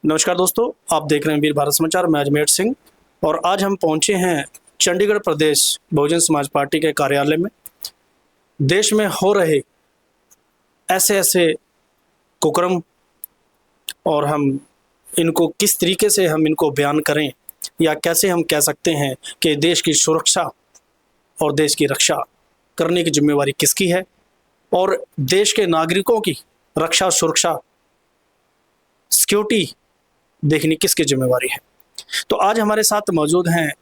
नमस्कार दोस्तों, आप देख रहे हैं वीर भारत समाचार। मैं अजमेर सिंह और आज हम पहुंचे हैं चंडीगढ़ प्रदेश बहुजन समाज पार्टी के कार्यालय में। देश में हो रहे ऐसे ऐसे कुकर्म और हम इनको किस तरीके से हम इनको बयान करें या कैसे हम कह सकते हैं कि देश की सुरक्षा और देश की रक्षा करने की जिम्मेवारी किसकी है और देश के नागरिकों की रक्षा सुरक्षा सिक्योरिटी देखनी किसकी जिम्मेवारी है। तो आज हमारे साथ मौजूद हैं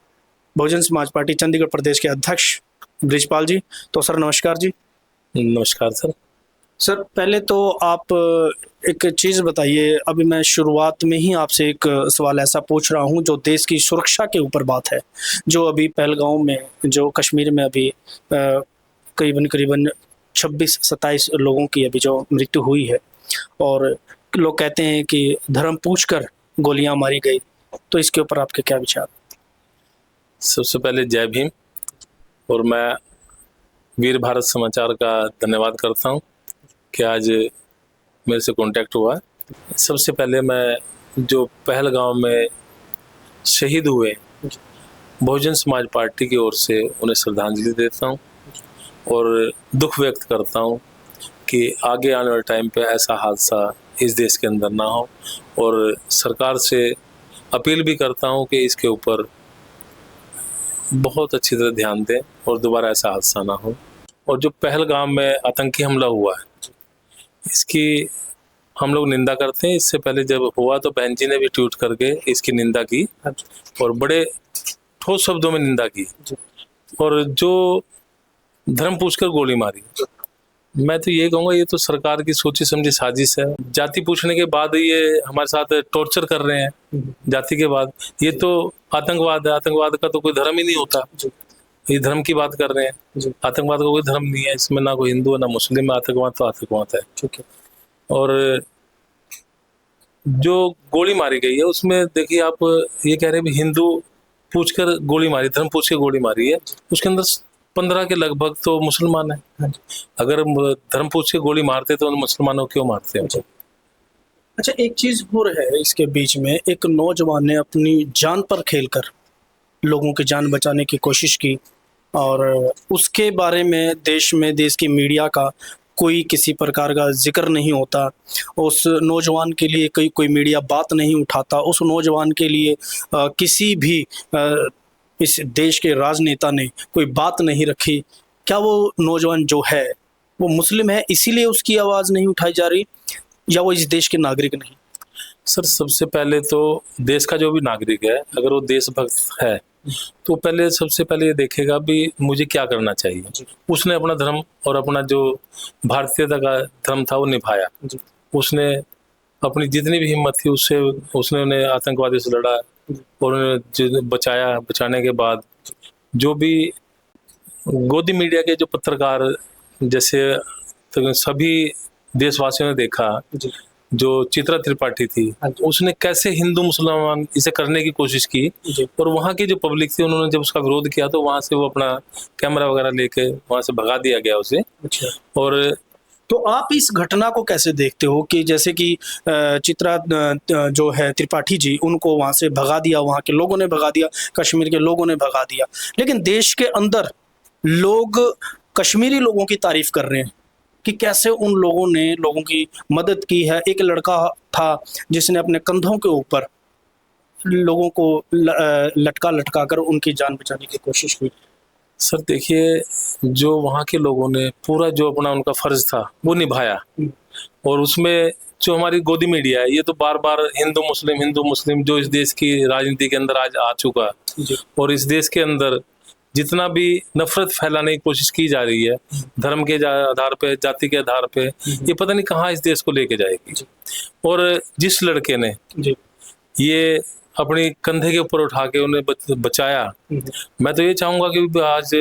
बहुजन समाज पार्टी चंडीगढ़ प्रदेश के अध्यक्ष बृजपाल जी। तो सर नमस्कार जी। नमस्कार सर। सर पहले तो आप एक चीज़ बताइए, अभी मैं शुरुआत में ही आपसे एक सवाल ऐसा पूछ रहा हूं जो देश की सुरक्षा के ऊपर बात है। जो अभी पहलगांव में, जो कश्मीर में अभी करीबन 26-27 लोगों की अभी जो मृत्यु हुई है और लोग कहते हैं कि धर्म पूछकर गोलियां मारी गई, तो इसके ऊपर आपके क्या विचार? सबसे पहले जय भीम। और मैं वीर भारत समाचार का धन्यवाद करता हूं कि आज मेरे से कांटेक्ट हुआ। सबसे पहले मैं जो पहलगांव में शहीद हुए बहुजन समाज पार्टी की ओर से उन्हें श्रद्धांजलि देता हूं और दुख व्यक्त करता हूं कि आगे आने वाले टाइम पे ऐसा हादसा इस देश के अंदर ना हो, और सरकार से अपील भी करता हूं कि इसके ऊपर बहुत अच्छी तरह ध्यान दें और दोबारा ऐसा हादसा ना हो। और जो पहलगाम में आतंकी हमला हुआ है इसकी हम लोग निंदा करते हैं। इससे पहले जब हुआ तो बहन जी ने भी ट्वीट करके इसकी निंदा की और बड़े ठोस शब्दों में निंदा की। और जो धर्म पूछकर गोली मारी, मैं तो ये कहूँगा ये तो सरकार की सोची समझी साजिश है। जाति पूछने के बाद ये हमारे साथ टॉर्चर कर रहे हैं जाति के बाद। ये तो आतंकवाद है। आतंकवाद का तो कोई धर्म ही नहीं होता। ये धर्म की बात कर रहे हैं। आतंकवाद का कोई धर्म नहीं है, इसमें ना कोई हिंदू है ना मुस्लिम है। आतंकवाद तो आतंकवाद है। ठीक है। और जो गोली मारी गई है उसमें देखिए, आप ये कह रहे हैं हिंदू पूछकर गोली मारी, धर्म पूछ के गोली मारी है, उसके अंदर 15 के लगभग तो मुसलमान है। अगर धर्म पूछ के गोली मारते तो उन मुसलमानों क्यों मारते हैं? अच्छा, एक चीज और है इसके बीच में, एक नौजवान ने अपनी जान पर खेलकर लोगों की जान बचाने की कोशिश की और उसके बारे में देश की मीडिया का कोई किसी प्रकार का जिक्र नहीं होता। उस नौजवान के लिए कोई मीडिया बात नहीं उठाता। उस नौजवान के लिए किसी भी इस देश के राजनेता ने कोई बात नहीं रखी। क्या वो नौजवान जो है वो मुस्लिम है इसीलिए उसकी आवाज़ नहीं उठाई जा रही, या वो इस देश के नागरिक नहीं? सर सबसे पहले तो देश का जो भी नागरिक है, अगर वो देशभक्त है तो पहले सबसे पहले ये देखेगा भी मुझे क्या करना चाहिए। उसने अपना धर्म और अपना जो भारतीयता का धर्म था वो निभाया। उसने अपनी जितनी भी हिम्मत थी उसने उन्हें आतंकवादियों से लड़ा और उन्हें बचाया। बचाने के बाद जो भी गोदी मीडिया के जो पत्रकार, जैसे तो सभी देशवासियों ने देखा जो चित्रा त्रिपाठी थी, उसने कैसे हिंदू मुसलमान इसे करने की कोशिश की। और वहाँ की जो पब्लिक थी उन्होंने जब उसका विरोध किया तो वहाँ से वो अपना कैमरा वगैरह लेके वहाँ से भगा दिया गया उसे। और तो आप इस घटना को कैसे देखते हो कि जैसे कि चित्रा जो है त्रिपाठी जी, उनको वहाँ से भगा दिया, वहाँ के लोगों ने भगा दिया, कश्मीर के लोगों ने भगा दिया, लेकिन देश के अंदर लोग कश्मीरी लोगों की तारीफ कर रहे हैं कि कैसे उन लोगों ने लोगों की मदद की है। एक लड़का था जिसने अपने कंधों के ऊपर लोगों को लटका कर उनकी जान बचाने की कोशिश की। सर देखिए, जो वहाँ के लोगों ने पूरा जो अपना उनका फर्ज था वो निभाया। और उसमें जो हमारी गोदी मीडिया है ये तो बार बार हिंदू मुस्लिम जो इस देश की राजनीति के अंदर आज आ चुका है। और इस देश के अंदर जितना भी नफरत फैलाने की कोशिश की जा रही है धर्म के आधार पे, जाति के आधार पे, ये पता नहीं कहाँ इस देश को लेके जाएगी। और जिस लड़के ने ये अपनी कंधे के ऊपर उठा के उन्हें बचाया, मैं तो ये चाहूंगा कि आज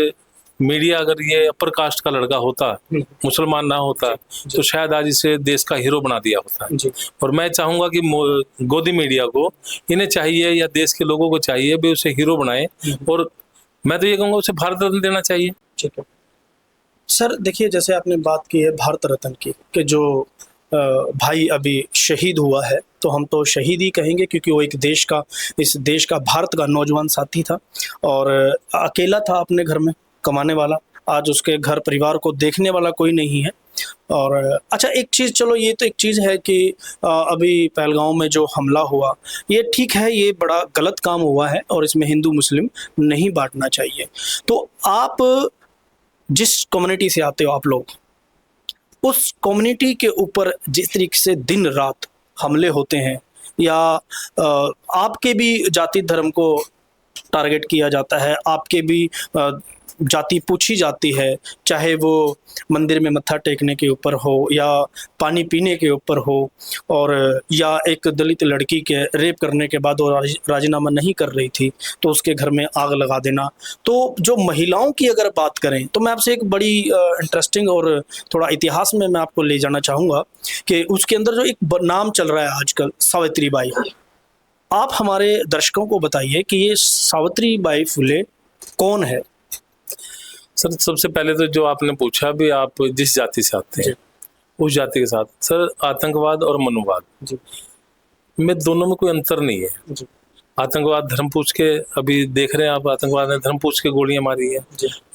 मीडिया अगर ये अपर कास्ट का लड़का होता, मुसलमान ना होता, तो शायद आज इसे देश का हीरो बना दिया होता। और मैं चाहूंगा कि गोदी मीडिया को इन्हें चाहिए या देश के लोगों को चाहिए भी उसे हीरो बनाए। और मैं तो ये कहूँगा उसे भारत रत्न देना चाहिए। ठीक है सर, देखिए जैसे आपने बात की है भारत रत्न की, कि जो भाई अभी शहीद हुआ है तो हम तो शहीद ही कहेंगे, क्योंकि वो एक इस देश का, भारत का नौजवान साथी था और अकेला था अपने घर में कमाने वाला। आज उसके घर परिवार को देखने वाला कोई नहीं है। और अच्छा, एक चीज़, चलो ये तो एक चीज़ है कि अभी पहलगांव में जो हमला हुआ, ये ठीक है, ये बड़ा गलत काम हुआ है और इसमें हिंदू मुस्लिम नहीं बांटना चाहिए। तो आप जिस कम्युनिटी से आते हो आप लोग, उस कम्युनिटी के ऊपर जिस तरीके से दिन रात हमले होते हैं, या आपके भी जाति धर्म को टारगेट किया जाता है, आपके भी जाति पूछी जाती है, चाहे वो मंदिर में मत्था टेकने के ऊपर हो या पानी पीने के ऊपर हो, और या एक दलित लड़की के रेप करने के बाद वो राजीनामा नहीं कर रही थी तो उसके घर में आग लगा देना। तो जो महिलाओं की अगर बात करें तो मैं आपसे एक बड़ी इंटरेस्टिंग और थोड़ा इतिहास में मैं आपको ले जाना चाहूँगा कि उसके अंदर जो एक नाम चल रहा है आजकल, सावित्री बाई। आप हमारे दर्शकों को बताइए कि ये सावित्री बाई फुले कौन है? सर, सबसे पहले तो जो आपने पूछा भी, आप जिस जाति से आते हैं उस जाति के साथ, सर, आतंकवाद और मनुवाद में दोनों में कोई अंतर नहीं है। आतंकवाद धर्म पूछ के, अभी देख रहे हैं आप, आतंकवाद ने धर्म पूछ के गोलियां मारी है,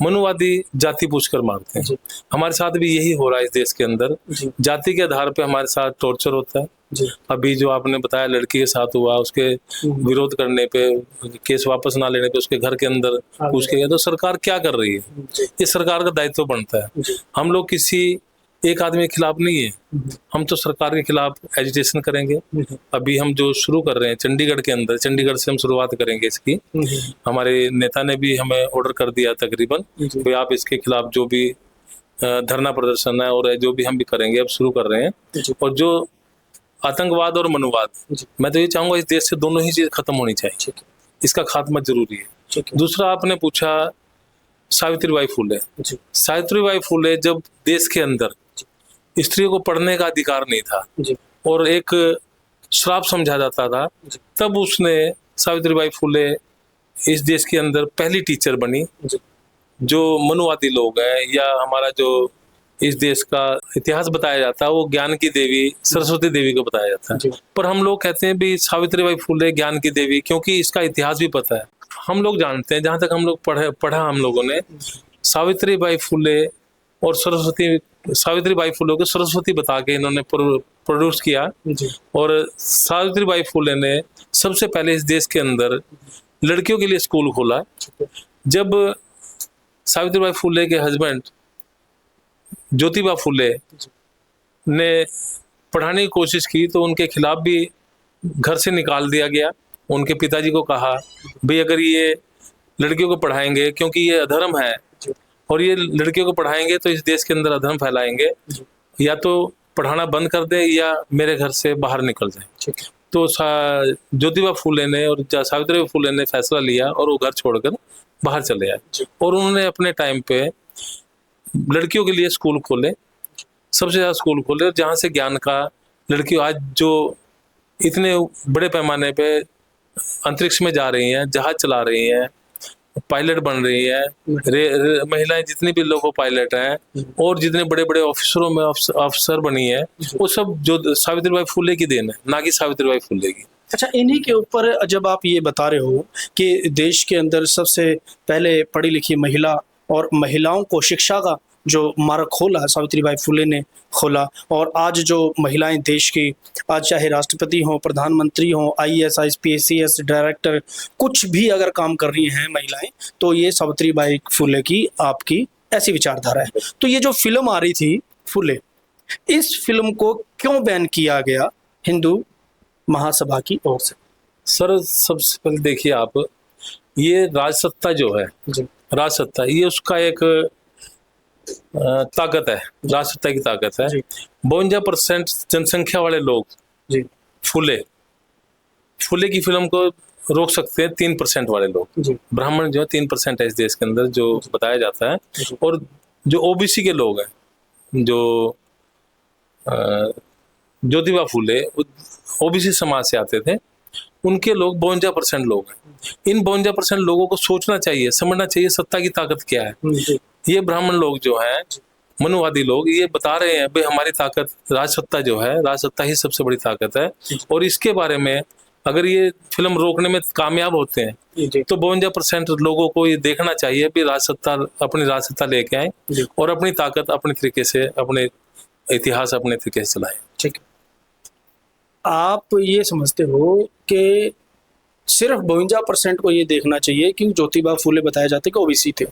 मनुवादी जाति पूछ कर मारते हैं। हमारे साथ भी यही हो रहा है इस देश के अंदर, जाति के आधार पे हमारे साथ टॉर्चर होता है। अभी जो आपने बताया लड़की के साथ हुआ, उसके विरोध करने पे, केस वापस ना लेने पे उसके घर के अंदर पूछ के गया, तो सरकार क्या कर रही है? ये सरकार का दायित्व बनता है। हम लोग किसी एक आदमी के खिलाफ नहीं है, हम तो सरकार के खिलाफ एजिटेशन करेंगे। अभी हम जो शुरू कर रहे हैं चंडीगढ़ के अंदर, चंडीगढ़ से हम शुरुआत करेंगे इसकी। हमारे नेता ने भी हमें ऑर्डर कर दिया तकरीबन, भाई आप इसके खिलाफ जो भी धरना प्रदर्शन है और जो भी हम भी करेंगे, अब शुरू कर रहे हैं। और जो आतंकवाद और मनुवाद, मैं तो ये चाहूंगा इस देश से दोनों ही चीज खत्म होनी चाहिए, इसका खात्मा जरूरी है। दूसरा आपने पूछा सावित्रीबाई फुले। सावित्रीबाई फुले जब देश के अंदर स्त्रियों को पढ़ने का अधिकार नहीं था और एक श्राप समझा जाता था, तब उसने, सावित्रीबाई फुले इस देश के अंदर पहली टीचर बनी। जो मनुवादी लोग हैं या हमारा जो इस देश का इतिहास बताया जाता है, वो ज्ञान की देवी सरस्वती देवी को बताया जाता है, पर हम लोग कहते हैं भी सावित्रीबाई फुले ज्ञान की देवी, क्योंकि इसका इतिहास भी पता है। हम लोग जानते हैं, जहां तक हम लोग पढ़ा हम लोगों ने, सावित्रीबाई फुले और सावित्रीबाई फुले को सरस्वती बता के इन्होंने प्रोड्यूस किया। और सावित्रीबाई फुले ने सबसे पहले इस देश के अंदर लड़कियों के लिए स्कूल खोला। जब सावित्रीबाई फुले के हस्बैंड ज्योतिबा फुले ने पढ़ाने की कोशिश की तो उनके खिलाफ भी घर से निकाल दिया गया। उनके पिताजी को कहा, भाई अगर ये लड़कियों को पढ़ाएंगे, क्योंकि ये अधर्म है और ये लड़कियों को पढ़ाएंगे तो इस देश के अंदर अधर्म फैलाएंगे, या तो पढ़ाना बंद कर दे या मेरे घर से बाहर निकल जाए। तो ज्योतिबा फुले ने और सावित्रीबाई फुले ने फैसला लिया और वो घर छोड़कर बाहर चले आए। और उन्होंने अपने टाइम पे लड़कियों के लिए स्कूल खोले, सबसे ज्यादा स्कूल खोले, जहाँ से ज्ञान का लड़कियों आज जो इतने बड़े पैमाने पे अंतरिक्ष में जा रही हैं, जहाज चला रही हैं, पायलट बन रही है, महिलाएं जितनी भी लोको पायलट हैं और जितने बड़े बड़े ऑफिसरों में अफसर बनी है, वो सब जो सावित्रीबाई फुले की देन है, ना कि सावित्रीबाई फुले की। अच्छा, इन्हीं के ऊपर जब आप ये बता रहे हो कि देश के अंदर सबसे पहले पढ़ी लिखी महिला और महिलाओं को शिक्षा का जो मार्ग खोला सावित्रीबाई फुले ने खोला, और आज जो महिलाएं देश की, आज चाहे राष्ट्रपति हों, प्रधानमंत्री हों, IAS IPS CS डायरेक्टर, कुछ भी अगर काम कर रही हैं महिलाएं, तो ये सावित्रीबाई फुले की आपकी ऐसी विचारधारा है। तो ये जो फिल्म आ रही थी फुले, इस फिल्म को क्यों बैन किया गया हिंदू महासभा की ओर से? सर, सबसे पहले देखिए आप, ये राजसत्ता जो है, राजसत्ता, ये उसका एक ताकत है, राजसत्ता की ताकत है। 52% जनसंख्या वाले लोग फुले की फिल्म को रोक सकते हैं, 3% वाले लोग, ब्राह्मण जो है 3% है इस देश के अंदर जो बताया जाता है। और जो OBC के लोग हैं, जो ज्योतिबा फुले OBC समाज से आते थे, उनके लोग 52% लोग हैं। इन 52% लोगों को सोचना चाहिए, समझना चाहिए सत्ता की ताकत क्या है। ये ब्राह्मण लोग जो हैं, मनुवादी लोग ये बता रहे हैं भाई हमारी ताकत राजसत्ता जो है, राजसत्ता ही सबसे बड़ी ताकत है। और इसके बारे में अगर ये फिल्म रोकने में कामयाब होते हैं तो 52% लोगों को ये देखना चाहिए भी राजसत्ता, अपनी राजसत्ता लेके आए और अपनी ताकत अपने तरीके से, अपने इतिहास अपने तरीके से चलाएं। ठीक है, आप ये समझते हो कि सिर्फ 52% को ये देखना चाहिए कि ज्योतिबा फूले बताए जाते कि ओबीसी थे?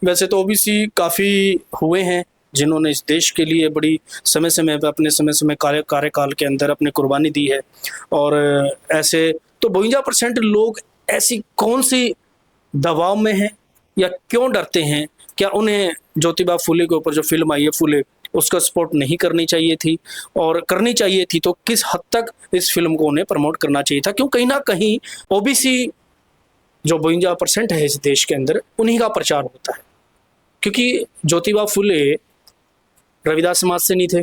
वैसे तो ओबीसी काफ़ी हुए हैं जिन्होंने इस देश के लिए बड़ी समय समय पर अपने समय कार्यकाल के अंदर अपनी कुर्बानी दी है। और ऐसे तो 52% लोग ऐसी कौन सी दबाव में हैं या क्यों डरते हैं? क्या उन्हें ज्योतिबा फूले के ऊपर जो फिल्म आई है फूले, उसका सपोर्ट नहीं करनी चाहिए थी? और करनी चाहिए थी तो किस हद तक इस फिल्म को उन्हें प्रमोट करना चाहिए था? क्यों कहीं ना कहीं ओबीसी जो 52% है इस देश के अंदर, उन्हीं का प्रचार होता है। क्योंकि ज्योतिबा फूले रविदास समाज से नहीं थे,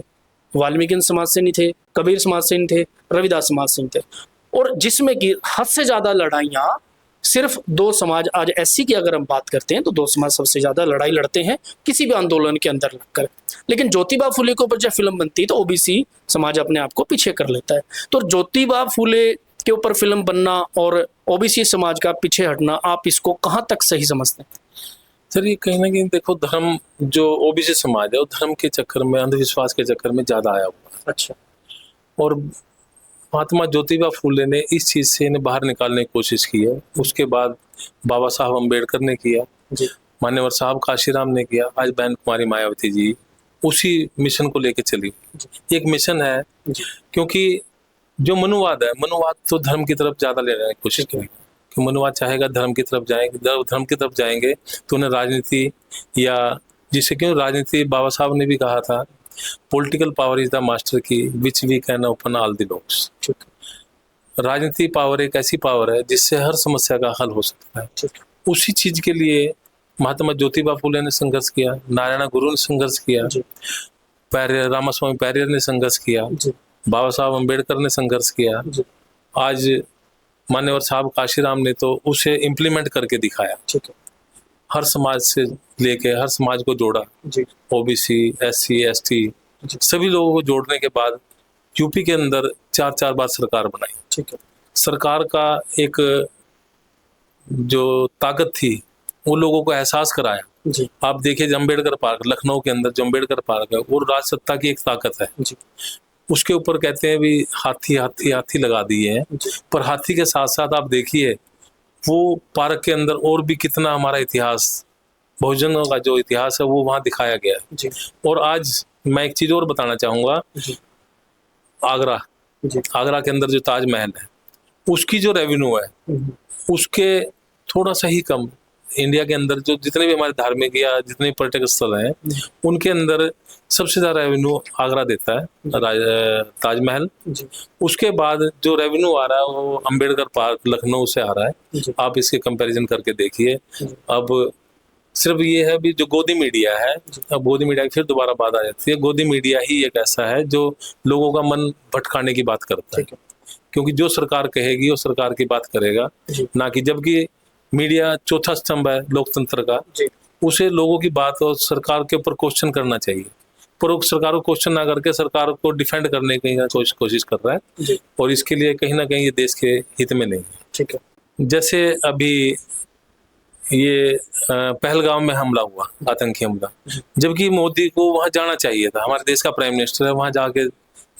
वाल्मीकि समाज से नहीं थे, कबीर समाज से नहीं थे, रविदास समाज से नहीं थे। और जिसमें कि हद से ज़्यादा लड़ाइयाँ सिर्फ दो समाज, आज एससी की अगर हम बात करते हैं तो दो समाज सबसे ज़्यादा लड़ाई लड़ते हैं किसी भी आंदोलन के अंदर लगकर। लेकिन ज्योतिबा फूले के ऊपर जब फिल्म बनती है तो ओबीसी समाज अपने आप को पीछे कर लेता है। तो ज्योतिबा फूले के ऊपर फिल्म बनना और ओबीसी समाज का पीछे हटना, आप इसको कहाँ तक सही समझते हैं? सर ये कहीं ना कहीं देखो, धर्म जो ओबीसी समाज है वो धर्म के चक्कर में, अंधविश्वास के चक्कर में ज्यादा आया हुआ है। अच्छा। और महात्मा ज्योतिबा फूले ने इस चीज से इन्हें बाहर निकालने की कोशिश की है। उसके बाद बाबा साहब अम्बेडकर ने किया, मान्यवर साहब काशीराम ने किया, आज बहन कुमारी मायावती जी उसी मिशन को लेके चली। एक मिशन है, क्योंकि जो मनुवाद है, मनुवाद तो धर्म की तरफ ज्यादा ले जाने की कोशिश करेगा कि मनुवाद चाहेगा धर्म की तरफ जाएंगे, धर्म की तरफ जाएंगे तो उन्हें राजनीति, या जिससे क्यों राजनीति, बाबा साहब ने भी कहा था political power is the master key which we can open all the locks. राजनीति पावर एक ऐसी पावर है जिससे हर समस्या का हल हो सकता है। उसी चीज के लिए महात्मा ज्योतिबा फूले ने संघर्ष किया, नारायण गुरु ने संघर्ष किया, रामास्वामी पैरियर ने संघर्ष किया, बाबा साहब अम्बेडकर ने संघर्ष किया, आज मान्यवर साहब काशीराम ने तो उसे इम्प्लीमेंट करके दिखाया। हर समाज से लेके हर समाज को जोड़ा, ओबीसी, एससी, एसटी सभी लोगों को जोड़ने के बाद यूपी के अंदर 4 बार सरकार बनाई। सरकार का एक जो ताकत थी वो लोगों को एहसास कराया। आप देखिए अम्बेडकर पार्क, लखनऊ के अंदर जो अम्बेडकर पार्क है वो राजसत्ता की एक ताकत है। उसके ऊपर कहते हैं भी हाथी हाथी हाथी लगा दिए हैं, पर हाथी के साथ साथ आप देखिए वो पार्क के अंदर और भी कितना हमारा इतिहास, बहुजनों का जो इतिहास है वो वहाँ दिखाया गया है। और आज मैं एक चीज और बताना चाहूंगा, आगरा के अंदर जो ताजमहल है उसकी जो रेवेन्यू है उसके थोड़ा सा ही कम, इंडिया के अंदर जो जितने भी हमारे धार्मिक या जितने पर्यटक स्थल हैं उनके अंदर सबसे ज्यादा रेवेन्यू आगरा देता है, ताजमहल। उसके बाद जो रेवेन्यू आ रहा है वो अम्बेडकर पार्क लखनऊ से आ रहा है। आप इसके कंपैरिजन करके देखिए। अब सिर्फ ये है भी जो गोदी मीडिया है, अब गोदी मीडिया की फिर दोबारा बात आ जाती है। गोदी मीडिया ही एक ऐसा है जो लोगों का मन भटकाने की बात करता है, क्योंकि जो सरकार कहेगी वो सरकार की बात करेगा ना कि, जबकि मीडिया चौथा स्तंभ है लोकतंत्र का, उसे लोगों की बात और सरकार के ऊपर क्वेश्चन करना चाहिए, पर वो सरकार को क्वेश्चन ना करके सरकार को डिफेंड करने की कोशिश कर रहा है। और इसके लिए कहीं ना कहीं ये देश के हित में नहीं है। ठीक है, जैसे अभी ये पहलगाम में हमला हुआ, आतंकी हमला, जबकि मोदी को वहां जाना चाहिए था, हमारे देश का प्राइम मिनिस्टर है, वहां जाके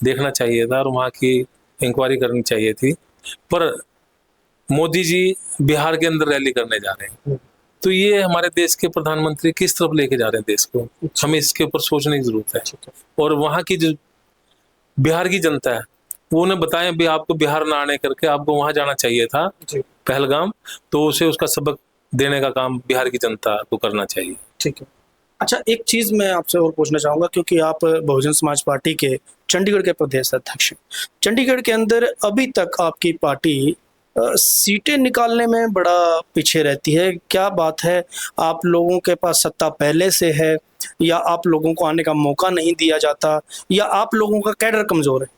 देखना चाहिए था और वहां की इंक्वायरी करनी चाहिए थी, पर मोदी जी बिहार के अंदर रैली करने जा रहे हैं। तो ये हमारे देश के प्रधानमंत्री किस तरफ लेके जा रहे हैं देश को, हमें इसके ऊपर सोचने की जरूरत है। और वहां की जो बिहार की जनता है वो उन्हें बताएं भी आपको बिहार ना आने करके आपको वहां जाना चाहिए था पहलगाम, तो उसे उसका सबक देने का काम बिहार की जनता को करना चाहिए। ठीक है। अच्छा, एक चीज मैं आपसे और पूछना चाहूंगा, क्योंकि आप बहुजन समाज पार्टी के चंडीगढ़ के प्रदेश अध्यक्ष हैं। चंडीगढ़ के अंदर अभी तक आपकी पार्टी सीटें निकालने में बड़ा पीछे रहती है। क्या बात है, आप लोगों के पास सत्ता पहले से है या आप लोगों को आने का मौका नहीं दिया जाता, या आप लोगों का कैडर कमजोर है?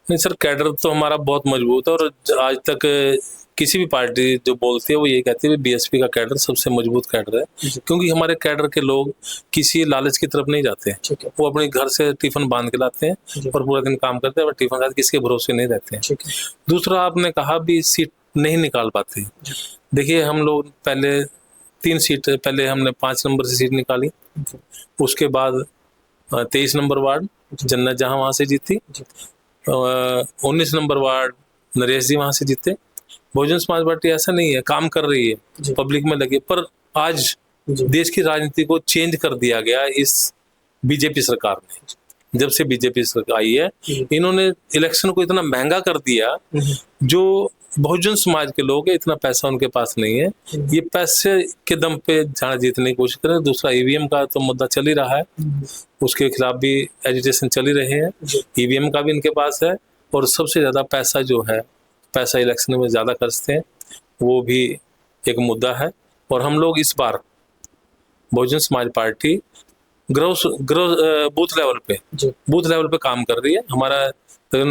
नहीं सर, कैडर तो हमारा बहुत मजबूत है और आज तक किसी भी पार्टी जो बोलती है वो ये कहती है बीएसपी का कैडर सबसे मजबूत कैडर है, क्योंकि हमारे कैडर के लोग किसी लालच की तरफ नहीं जाते हैं। ठीक है। वो अपने घर से टिफिन बांध के लाते हैं और पूरा दिन काम करते हैं, और टिफिन खाते किसी के भरोसे नहीं रहते हैं। ठीक है। दूसरा, आपने कहा भी सीट नहीं निकाल पाते। देखिए, हम लोग पहले 3 सीट, पहले हमने 5 नंबर से सीट निकाली, उसके बाद 23 नंबर वार्ड जन्नत जहां वहां से जीती, 19 नंबर वार्ड नरेश जी वहां से जीते। बहुजन समाज पार्टी ऐसा नहीं है, काम कर रही है, पब्लिक में लगी, पर आज देश की राजनीति को चेंज कर दिया गया इस बीजेपी सरकार ने। जब से बीजेपी सरकार आई है, इन्होंने इलेक्शन को इतना महंगा कर दिया, जो बहुजन समाज के लोग हैं, इतना पैसा उनके पास नहीं है, ये पैसे के दम पे जहाँ जीतने की कोशिश करें। दूसरा, ईवीएम का तो मुद्दा चल ही रहा है, उसके खिलाफ भी एजिटेशन चल ही रहे हैं। ईवीएम का भी इनके पास है, और सबसे ज्यादा पैसा जो है, पैसा इलेक्शन में ज्यादा खर्चते हैं, वो भी एक मुद्दा है। और हम लोग इस बार Bahujan Samaj party booth level पे काम कर रही है। हमारा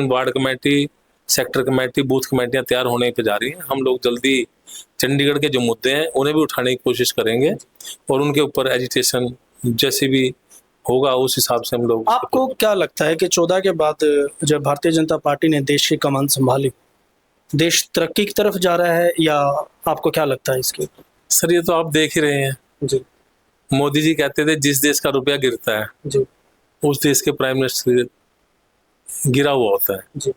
ward committee, sector committee, booth कमेटियां तैयार होने पे जा रही हैं। हम लोग जल्दी चंडीगढ़ के जो मुद्दे हैं उन्हें भी उठाने की कोशिश करेंगे, और उनके ऊपर एजिटेशन जैसे भी होगा उस हिसाब से हम लोग। आपको क्या लगता है कि 14 के बाद जब भारतीय जनता पार्टी ने देश की कमान संभाली, देश तरक्की की तरफ जा रहा है, या आपको क्या लगता है इसके? सर, ये तो आप देख ही रहे हैं जी। मोदी जी कहते थे जिस देश का रुपया गिरता है जी। उस देश के प्राइम मिनिस्टर गिरा हुआ होता है, जी।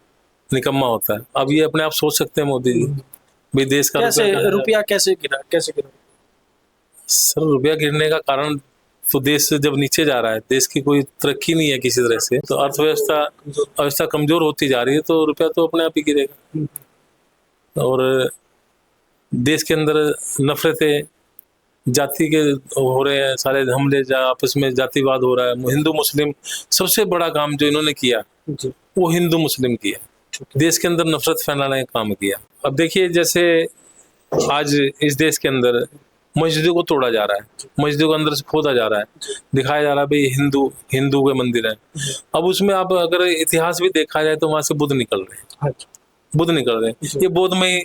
निकम्मा होता है। अब ये अपने आप सोच सकते हैं मोदी जी, भी देश का रुपया कैसे गिरा? सर, रुपया गिरने का कारण तो देश जब नीचे जा रहा है, देश की कोई तरक्की नहीं है किसी तरह से, तो अर्थव्यवस्था कमजोर होती जा रही है, तो रुपया तो अपने आप ही गिरेगा। और देश के अंदर नफरतें जाति के हो रहे हैं, सारे हमले आपस में जातिवाद हो रहा है। हिंदू मुस्लिम, सबसे बड़ा काम जो इन्होंने किया वो हिंदू मुस्लिम किया, देश के अंदर नफरत फैलाने का काम किया। अब देखिए, जैसे आज इस देश के अंदर मस्जिदों को तोड़ा जा रहा है, मस्जिदों को अंदर से खोदा जा रहा है, दिखाया जा रहा है भाई हिंदू के मंदिर है। अब उसमें आप अगर इतिहास भी देखा जाए तो वहां से बुद्ध निकल रहे हैं, बुद्ध निकल रहे हैं। ये बौद्धमय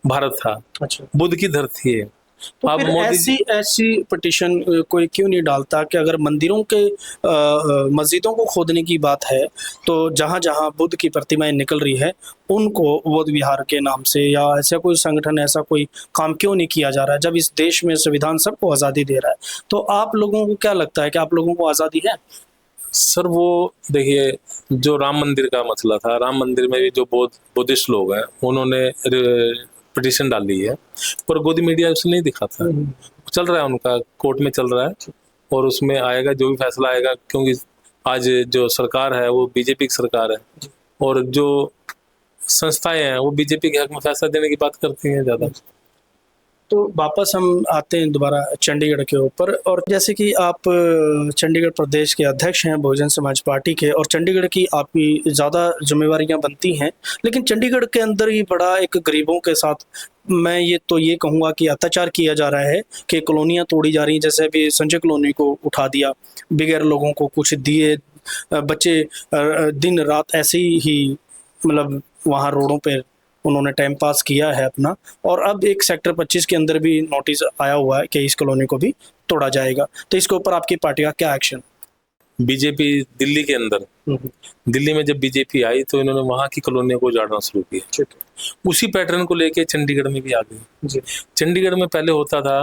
भारत था, बुद्ध की धरती है। तो फिर ऐसी पिटीशन कोई क्यों नहीं डालता कि अगर मंदिरों के मस्जिदों को खोदने की बात है, तो जहां जहां बुद्ध की प्रतिमाएं निकल रही है उनको बौद्ध विहार के नाम से, या ऐसा कोई संगठन, ऐसा कोई काम क्यों नहीं किया जा रहा है, जब इस देश में संविधान सबको आज़ादी दे रहा है? तो आप लोगों को क्या लगता है कि आप लोगों को आज़ादी है? सर, वो देखिए, जो राम मंदिर का मसला था, राम मंदिर में भी जो बुद्धिस्ट लोग हैं उन्होंने पिटीशन डाली है, पर गोदी मीडिया उसे नहीं दिखाता। चल रहा है, उनका कोर्ट में चल रहा है, और उसमें आएगा जो भी फैसला आएगा, क्योंकि आज जो सरकार है वो बीजेपी की सरकार है, और जो संस्थाएं हैं वो बीजेपी के हक में फैसला देने की बात करती हैं ज़्यादा। तो वापस हम आते हैं दोबारा चंडीगढ़ के ऊपर, और जैसे कि आप चंडीगढ़ प्रदेश के अध्यक्ष हैं बहुजन समाज पार्टी के, और चंडीगढ़ की आपकी ज़्यादा जिम्मेवारियां बनती हैं, लेकिन चंडीगढ़ के अंदर ही बड़ा एक गरीबों के साथ, मैं ये कहूँगा कि अत्याचार किया जा रहा है, कि कॉलोनियाँ तोड़ी जा रही हैं। जैसे अभी संजय कॉलोनी को उठा दिया, बगैर लोगों को कुछ दिए, बच्चे दिन रात ऐसे ही मतलब वहाँ रोडों पे उन्होंने टाइम पास किया है अपना। और अब एक सेक्टर 25 के अंदर भी नोटिस आया हुआ है कि इस कॉलोनी को भी तोड़ा जाएगा, तो इसके ऊपर आपकी पार्टी का क्या एक्शन? बीजेपी दिल्ली के अंदर, दिल्ली में जब बीजेपी आई तो इन्होंने वहां की कॉलोनियों को उजाड़ना शुरू किया। उसी पैटर्न को लेके चंडीगढ़ में भी आ गए। चंडीगढ़ में पहले होता था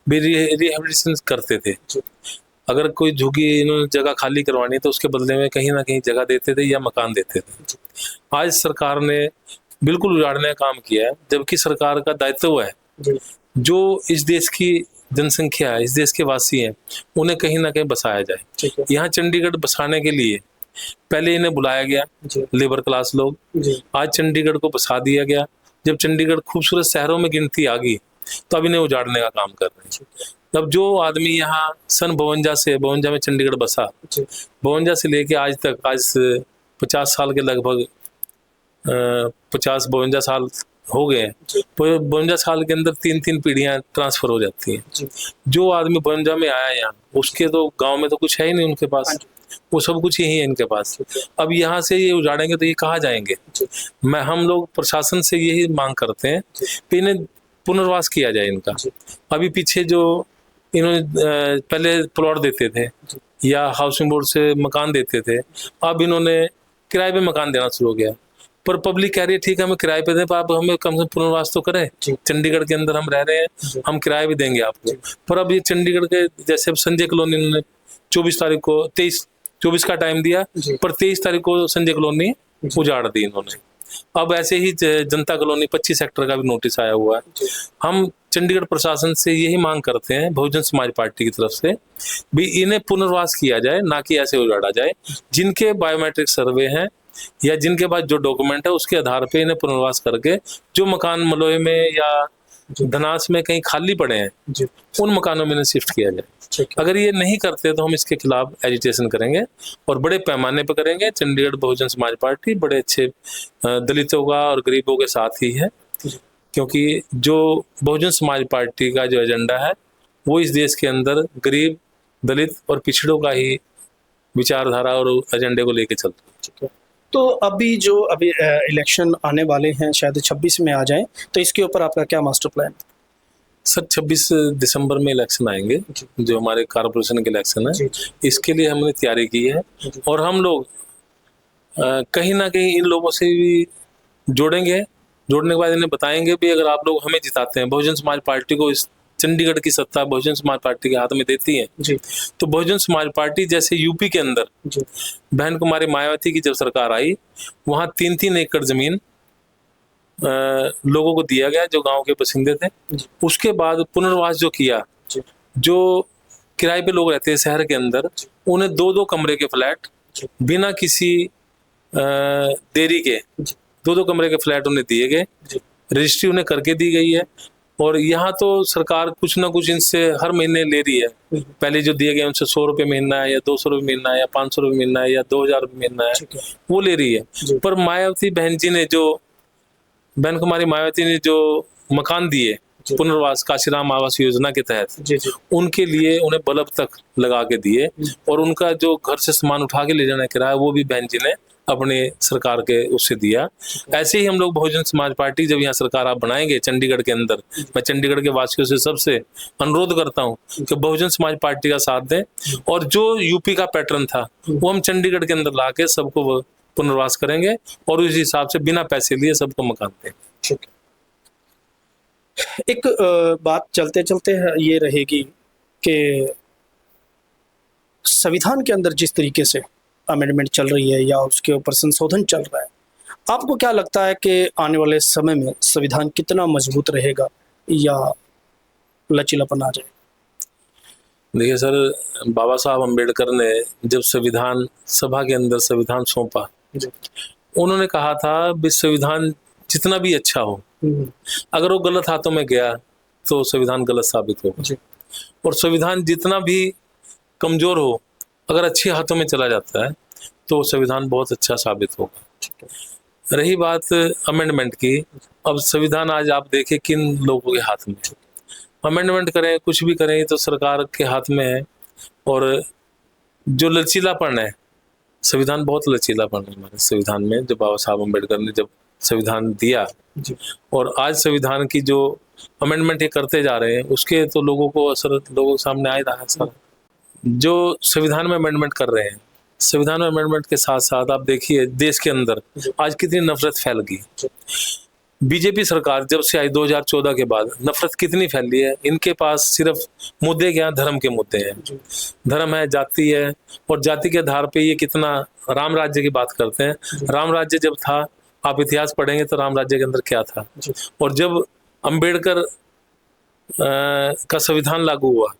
रिहेबिलिटेशन करते थे, अगर कोई झुग्गी इन्होंने जगह खाली करवानी तो उसके बदले में कहीं ना कहीं जगह देते थे या मकान देते थे। आज सरकार ने बिल्कुल उजाड़ने का काम किया है, जबकि सरकार का दायित्व है जो इस देश की जनसंख्या है, इस देश के वासी हैं, उन्हें कहीं ना कहीं बसाया जाए। यहाँ चंडीगढ़ बसाने के लिए पहले इन्हें बुलाया गया, लेबर क्लास लोग, आज चंडीगढ़ को बसा दिया गया। जब चंडीगढ़ खूबसूरत शहरों में गिनती आ गई तो अब इन्हें उजाड़ने का काम कर रहे हैं। अब जो आदमी यहाँ सन 52 में चंडीगढ़ बसा, 52 से लेके आज तक, आज 50 साल के लगभग 50-52 साल हो गए हैं, तो 52 साल के अंदर 3-3 पीढ़ियां ट्रांसफर हो जाती हैं। जो आदमी 52 में आया यहाँ, उसके तो गांव में तो कुछ है ही नहीं उनके पास, वो सब कुछ यही है इनके पास। अब यहाँ से ये उजाड़ेंगे तो ये कहाँ जाएंगे? हम लोग प्रशासन से यही मांग करते हैं कि इन्हें पुनर्वास किया जाए इनका। अभी पीछे जो इन्होंने पहले प्लॉट देते थे या हाउसिंग बोर्ड से मकान देते थे, अब इन्होंने किराए पे मकान देना शुरू हो गया। पर पब्लिक कह रही है ठीक है हमें किराए पे दें, पर आप हमें कम से कम पुनर्वास तो करें। चंडीगढ़ के अंदर हम रह रहे हैं, हम किराए भी देंगे आपको। पर अब ये चंडीगढ़ के जैसे संजय कॉलोनी ने 24 तारीख को 24 का टाइम दिया, पर 23 तारीख को संजय कॉलोनी उजाड़ दी इन्होंने। अब ऐसे ही जनता कॉलोनी 25 सेक्टर का भी नोटिस आया हुआ है। हम चंडीगढ़ प्रशासन से यही मांग करते हैं बहुजन समाज पार्टी की तरफ से भी इन्हें पुनर्वास किया जाए, ना कि ऐसे उजाड़ा जाए। जिनके बायोमेट्रिक सर्वे हैं या जिनके पास जो डॉक्यूमेंट है उसके आधार पे इन्हें पुनर्वास करके जो मकान मलोए में या धनास में कहीं खाली पड़े हैं उन मकानों में इन्हें शिफ्ट किया जाए। अगर ये नहीं करते तो हम इसके खिलाफ एजिटेशन करेंगे और बड़े पैमाने पर करेंगे। चंडीगढ़ बहुजन समाज पार्टी बड़े अच्छे दलितों का और गरीबों के साथ ही है, क्योंकि जो बहुजन समाज पार्टी का जो एजेंडा है वो इस देश के अंदर गरीब, दलित और पिछड़ों का ही विचारधारा और एजेंडे को लेके चलता है। तो अभी इलेक्शन आने वाले हैं, शायद 26 में आ जाएं, तो इसके ऊपर आपका क्या मास्टर प्लान? सर 26 दिसंबर में इलेक्शन आएंगे, जो हमारे कारपोरेशन के इलेक्शन है। इसके लिए हमने तैयारी की है और हम लोग कहीं ना कहीं इन लोगों से भी जोड़ेंगे। जोड़ने के बाद इन्हें बताएंगे भी अगर आप लोग हमें जिताते हैं, बहुजन समाज पार्टी को इस चंडीगढ़ की सत्ता बहुजन समाज पार्टी के हाथ में देती है तो बहुजन समाज पार्टी जैसे यूपी के अंदर बहन कुमारी मायावती की जब सरकार आई, वहां 3-3 एकड़ जमीन लोगों को दिया गया जो गांव के बसिंदे थे। उसके बाद पुनर्वास जो किया, जो किराए पे लोग रहते हैं शहर के अंदर, उन्हें 2-2 कमरे के फ्लैट बिना किसी देरी के 2-2 कमरे के फ्लैट उन्हें दिए गए, रजिस्ट्री उन्हें करके दी गई है। और यहाँ तो सरकार कुछ ना कुछ इनसे हर महीने ले रही है। पहले जो दिए गए उनसे 100 रुपये महीना है या 200 रुपये महीना है या 500 रुपये महीना है या 2000 रुपये महीना है, वो ले रही है। पर मायावती बहन जी ने बहन कुमारी मायावती ने जो मकान दिए पुनर्वास काशीराम आवास योजना के तहत, उनके लिए उन्हें बल्ब तक लगा के दिए और उनका जो घर से सामान उठा के ले जाना किराया वो भी बहन जी ने अपने सरकार के उससे दिया। ऐसे ही हम लोग बहुजन समाज पार्टी जब यहाँ सरकार आप बनाएंगे चंडीगढ़ के अंदर, मैं चंडीगढ़ के वासियों से सबसे अनुरोध करता हूँ कि बहुजन समाज पार्टी का साथ दें और जो यूपी का पैटर्न था वो हम चंडीगढ़ के अंदर लाके सबको पुनर्वास करेंगे और उस हिसाब से बिना पैसे लिए सबको मकान देंगे। एक बात चलते चलते ये रहेगी कि संविधान के अंदर जिस तरीके से अमेंडमेंट चल रही है या उसके ऊपर संशोधन चल रहा है, आपको क्या लगता है कि आने वाले समय में संविधान कितना मजबूत रहेगा या लचीलापन आ जाए? देखिए सर, बाबा साहब अम्बेडकर ने जब संविधान सभा के अंदर संविधान सौंपा, उन्होंने कहा था भी संविधान जितना भी अच्छा हो, अगर वो गलत हाथों में गया तो संविधान गलत साबित होगा, और संविधान जितना भी कमजोर हो अगर अच्छे हाथों में चला जाता है तो संविधान बहुत अच्छा साबित होगा। रही बात अमेंडमेंट की, अब संविधान आज आप देखें किन लोगों के हाथ में, अमेंडमेंट करें कुछ भी करें तो सरकार के हाथ में है। और जो लचीलापन है, संविधान बहुत लचीलापन है हमारे संविधान में, जो बाबा साहब अम्बेडकर ने जब संविधान दिया और आज संविधान की जो अमेंडमेंट ये करते जा रहे हैं उसके तो लोगों को असर लोगों के सामने आ ही रहा है सर। जो संविधान में अमेंडमेंट कर रहे हैं, संविधान में अमेंडमेंट के साथ साथ आप देखिए देश के अंदर आज कितनी नफरत फैल गई। बीजेपी सरकार जब से आई 2014 के बाद नफरत कितनी फैली है। इनके पास सिर्फ मुद्दे क्या, धर्म के मुद्दे हैं, धर्म है, जाति है, और जाति के आधार पे ये कितना राम राज्य की बात करते हैं। राम राज्य जब था, आप इतिहास पढ़ेंगे तो राम राज्य के अंदर क्या था। और जब अम्बेडकर का संविधान लागू हुआ,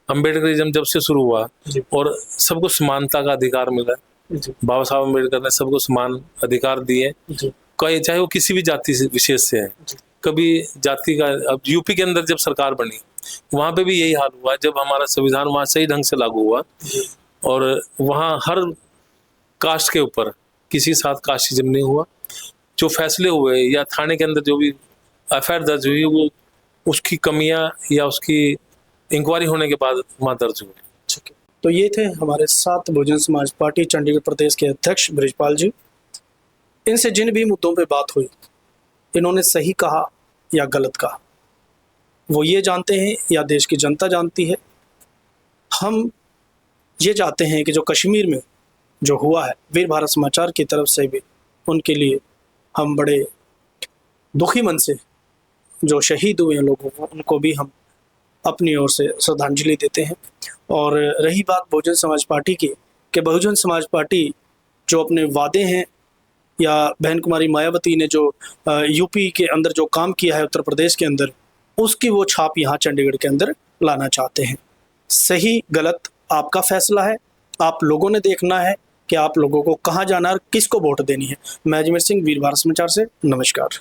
अम्बेडकरिज्म जब से शुरू हुआ और सबको समानता का अधिकार मिला, बाबा साहब अम्बेडकर ने सबको समान अधिकार दिए, चाहे वो किसी भी जाति से विशेष से है। कभी जाति का, अब यूपी के अंदर जब सरकार बनी वहां पे भी यही हाल हुआ, जब हमारा संविधान वहां सही ढंग से लागू हुआ और वहां हर कास्ट के ऊपर किसी साथ कास्टिज्म नहीं हुआ। जो फैसले हुए या थाने के अंदर जो भी एफआईआर दर्ज हुई, वो उसकी कमियां या उसकी इंक्वायरी होने के बाद वहां दर्ज हुई। तो ये थे हमारे साथ बहुजन समाज पार्टी चंडीगढ़ प्रदेश के अध्यक्ष बृजपाल जी। इनसे जिन भी मुद्दों पे बात हुई, इन्होंने सही कहा या गलत कहा, वो ये जानते हैं या देश की जनता जानती है। हम ये चाहते हैं कि जो कश्मीर में जो हुआ है, वीर भारत समाचार की तरफ से भी उनके लिए हम बड़े दुखी मन से जो शहीद हुए हैं लोगों को, उनको भी हम अपनी ओर से श्रद्धांजलि देते हैं। और रही बात बहुजन समाज पार्टी की, कि बहुजन समाज पार्टी जो अपने वादे हैं, या बहन कुमारी मायावती ने जो यूपी के अंदर जो काम किया है, उत्तर प्रदेश के अंदर, उसकी वो छाप यहाँ चंडीगढ़ के अंदर लाना चाहते हैं। सही गलत आपका फैसला है, आप लोगों ने देखना है कि आप लोगों को कहाँ जाना है और किसको वोट देनी है। मैं अजमेर सिंह, वीर भारत समाचार से नमस्कार।